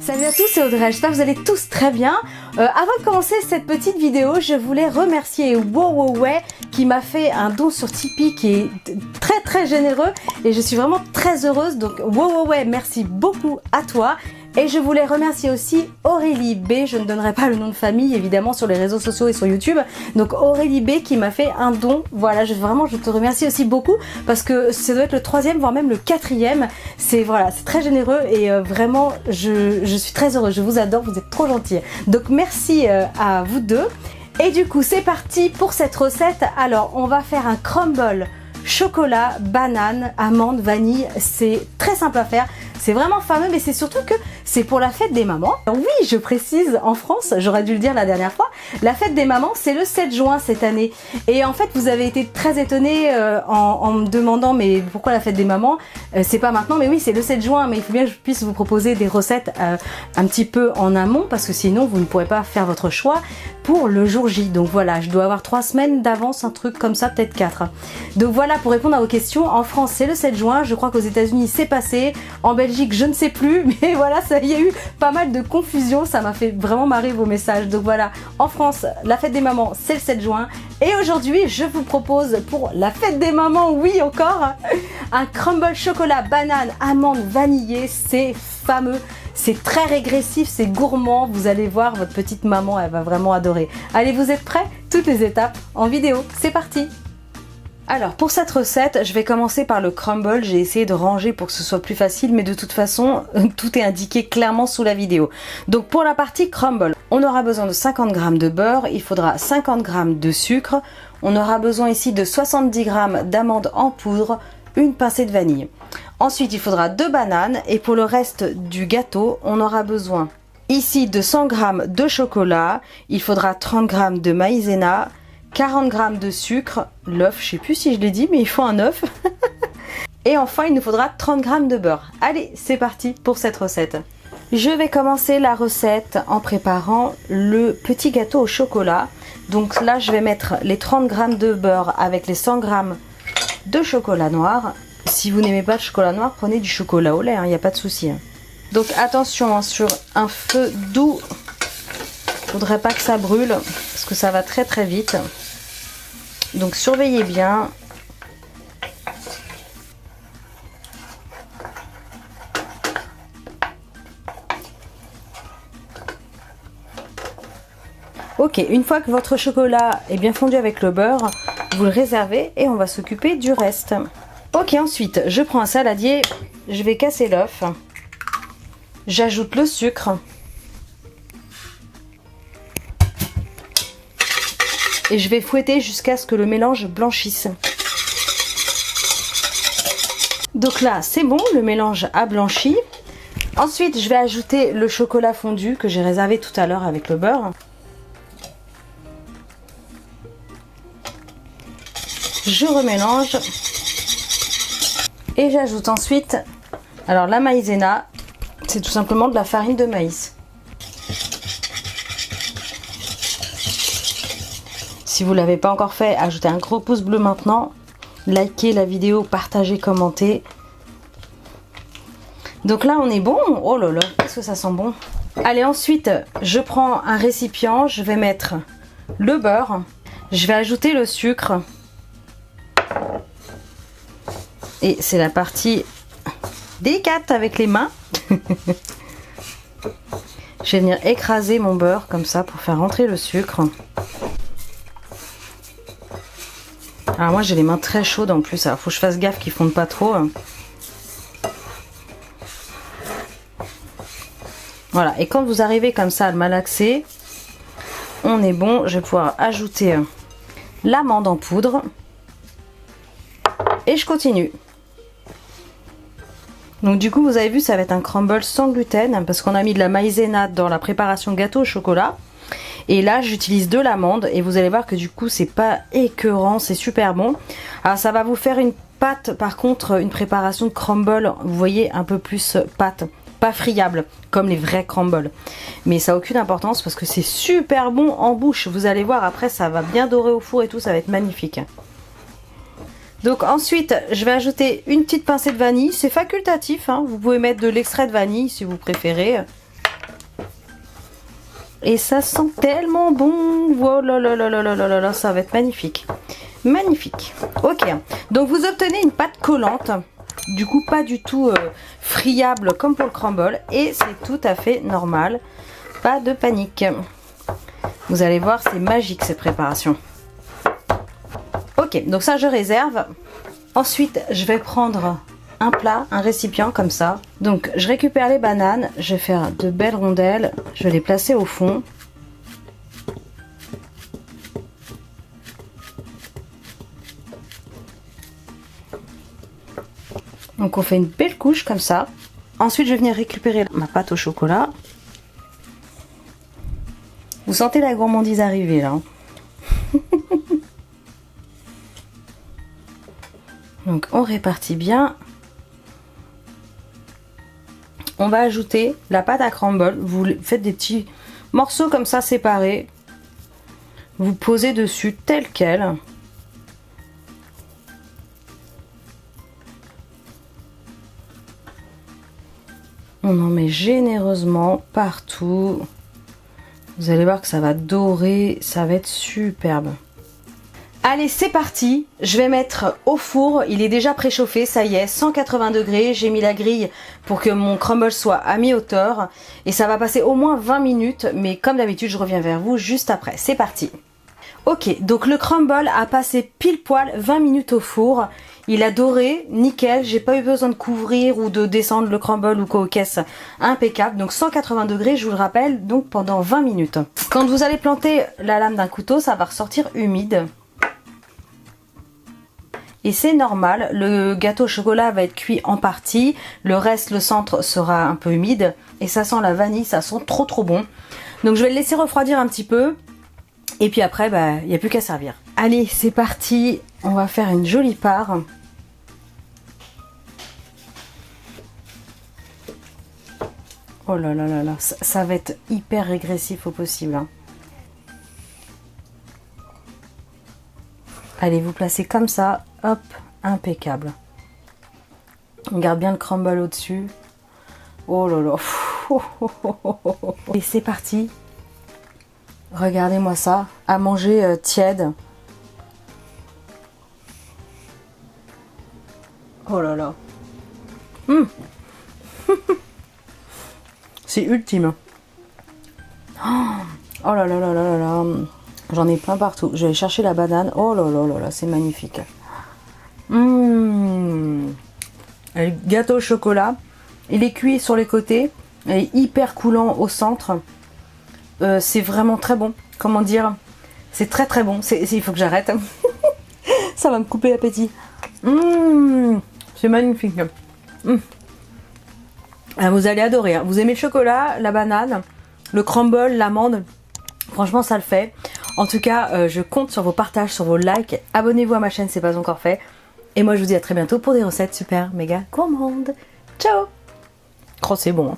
Salut à tous, c'est Audrey, j'espère que vous allez tous très bien. Avant de commencer cette petite vidéo, je voulais remercier WoWoWay qui m'a fait un don sur Tipeee qui est très généreux et je suis vraiment très heureuse. Donc WoWoWay, merci beaucoup à toi. Et je voulais remercier aussi Aurélie B, je ne donnerai pas le nom de famille évidemment sur les réseaux sociaux et sur YouTube. Donc Aurélie B qui m'a fait un don, voilà, je te remercie aussi beaucoup parce que ça doit être le 3e voire même le 4e. C'est voilà, c'est très généreux et vraiment je suis très heureuse, je vous adore, vous êtes trop gentils. Donc merci à vous deux. Et du coup c'est parti pour cette recette. Alors on va faire un crumble chocolat, banane, amande, vanille. C'est très simple à faire. C'est vraiment fameux, mais c'est surtout que c'est pour la fête des mamans. Oui, je précise, en France, j'aurais dû le dire la dernière fois, la fête des mamans, c'est le 7 juin cette année. Et en fait, vous avez été très étonnés en me demandant, mais pourquoi la fête des mamans? C'est pas maintenant, mais oui, c'est le 7 juin, mais il faut bien que je puisse vous proposer des recettes un petit peu en amont, parce que sinon, vous ne pourrez pas faire votre choix pour le jour J. Donc voilà, je dois avoir 3 semaines d'avance, un truc comme ça, peut-être 4. Donc voilà, pour répondre à vos questions, en France, c'est le 7 juin, je crois qu'aux États-Unis, c'est passé, en Belgique, je ne sais plus, mais voilà, il y a eu pas mal de confusion, ça m'a fait vraiment marrer vos messages. Donc voilà, en France, la fête des mamans, c'est le 7 juin. Et aujourd'hui, je vous propose pour la fête des mamans, oui encore, un crumble chocolat, banane, amande, vanillé. C'est fameux, c'est très régressif, c'est gourmand. Vous allez voir, votre petite maman, elle va vraiment adorer. Allez, vous êtes prêts? Toutes les étapes en vidéo, c'est parti! Alors pour cette recette, je vais commencer par le crumble. J'ai essayé de ranger pour que ce soit plus facile, mais de toute façon, tout est indiqué clairement sous la vidéo. Donc pour la partie crumble, on aura besoin de 50 g de beurre, il faudra 50 g de sucre, on aura besoin ici de 70 g d'amandes en poudre, une pincée de vanille. Ensuite, il faudra 2 bananes et pour le reste du gâteau, on aura besoin ici de 100 g de chocolat, il faudra 30 g de maïzena, 40 g de sucre, l'œuf, je sais plus si je l'ai dit, mais il faut un œuf. Et enfin, il nous faudra 30 g de beurre. Allez, c'est parti pour cette recette. Je vais commencer la recette en préparant le petit gâteau au chocolat. Donc là, je vais mettre les 30 g de beurre avec les 100 g de chocolat noir. Si vous n'aimez pas le chocolat noir, prenez du chocolat au lait, il n'y a pas de souci. Donc attention, sur un feu doux, il ne faudrait pas que ça brûle, parce que ça va très vite. Donc surveillez bien. Ok, une fois que votre chocolat est bien fondu avec le beurre, vous le réservez et on va s'occuper du reste. Ok, ensuite, je prends un saladier, je vais casser l'œuf, j'ajoute le sucre et je vais fouetter jusqu'à ce que le mélange blanchisse. Donc là, c'est bon, le mélange a blanchi. Ensuite, je vais ajouter le chocolat fondu que j'ai réservé tout à l'heure avec le beurre. Je remélange. Et j'ajoute ensuite, alors la maïzena, c'est tout simplement de la farine de maïs. Si vous ne l'avez pas encore fait, ajoutez un gros pouce bleu maintenant. Likez la vidéo, partagez, commentez. Donc là, on est bon. Oh là là, qu'est-ce que ça sent bon. Allez, ensuite, je prends un récipient. Je vais mettre le beurre. Je vais ajouter le sucre. Et c'est la partie délicate avec les mains. Je vais venir écraser mon beurre comme ça pour faire rentrer le sucre. Alors moi j'ai les mains très chaudes en plus, alors faut que je fasse gaffe qu'ils fondent pas trop. Voilà, et quand vous arrivez comme ça à le malaxer, on est bon. Je vais pouvoir ajouter l'amande en poudre. Et je continue. Donc du coup vous avez vu, ça va être un crumble sans gluten parce qu'on a mis de la maïzena dans la préparation gâteau au chocolat. Et là j'utilise de l'amande et vous allez voir que du coup c'est pas écœurant, c'est super bon. Alors ça va vous faire une pâte, par contre une préparation de crumble, vous voyez, un peu plus pâte, pas friable comme les vrais crumbles. Mais ça n'a aucune importance parce que c'est super bon en bouche. Vous allez voir après, ça va bien dorer au four et tout, ça va être magnifique. Donc ensuite je vais ajouter une petite pincée de vanille, c'est facultatif, hein. Vous pouvez mettre de l'extrait de vanille si vous préférez. Et ça sent tellement bon. Oh là là là là là là là, ça va être magnifique. Magnifique. Ok, donc vous obtenez une pâte collante. Du coup, pas du tout friable comme pour le crumble. Et c'est tout à fait normal. Pas de panique. Vous allez voir, c'est magique cette préparation. Ok, donc ça je réserve. Ensuite, je vais prendre un plat, un récipient comme ça. Donc je récupère les bananes, je vais faire de belles rondelles, je vais les placer au fond. Donc on fait une belle couche comme ça. Ensuite je vais venir récupérer ma pâte au chocolat. Vous sentez la gourmandise arriver là. Donc on répartit bien. On va ajouter la pâte à crumble. Vous faites des petits morceaux comme ça séparés. Vous posez dessus tel quel. On en met généreusement partout. Vous allez voir que ça va dorer, ça va être superbe. Allez, c'est parti. Je vais mettre au four. Il est déjà préchauffé, ça y est, 180 degrés. J'ai mis la grille pour que mon crumble soit à mi-hauteur. Et ça va passer au moins 20 minutes. Mais comme d'habitude, je reviens vers vous juste après. C'est parti. Ok, donc le crumble a passé pile poil 20 minutes au four. Il a doré, nickel. J'ai pas eu besoin de couvrir ou de descendre le crumble ou quoi aux caisses. Impeccable. Donc 180 degrés, je vous le rappelle, donc pendant 20 minutes. Quand vous allez planter la lame d'un couteau, ça va ressortir humide. Et c'est normal, le gâteau au chocolat va être cuit en partie, le reste, le centre sera un peu humide et ça sent la vanille, ça sent trop trop bon. Donc je vais le laisser refroidir un petit peu et puis après, il n'y a plus qu'à servir. Allez, c'est parti, on va faire une jolie part. Oh là là là là, ça va être hyper régressif au possible. Hein. Allez, vous placez comme ça, hop, impeccable. On garde bien le crumble au-dessus. Oh là là. Et c'est parti. Regardez-moi ça, à manger tiède. Oh là là. C'est ultime. Oh là là là là là là. J'en ai plein partout. Je vais chercher la banane. Oh là là là là, c'est magnifique. Le gâteau au chocolat. Il est cuit sur les côtés. Il est hyper coulant au centre. C'est vraiment très bon. Comment dire? C'est très très bon. Il faut que j'arrête. Ça va me couper l'appétit. C'est magnifique. Ah, vous allez adorer. Hein. Vous aimez le chocolat, la banane, le crumble, l'amande. Franchement, ça le fait. En tout cas, je compte sur vos partages, sur vos likes. Abonnez-vous à ma chaîne, c'est pas encore fait. Et moi, je vous dis à très bientôt pour des recettes super méga gourmandes. Ciao! Oh, c'est bon. Hein.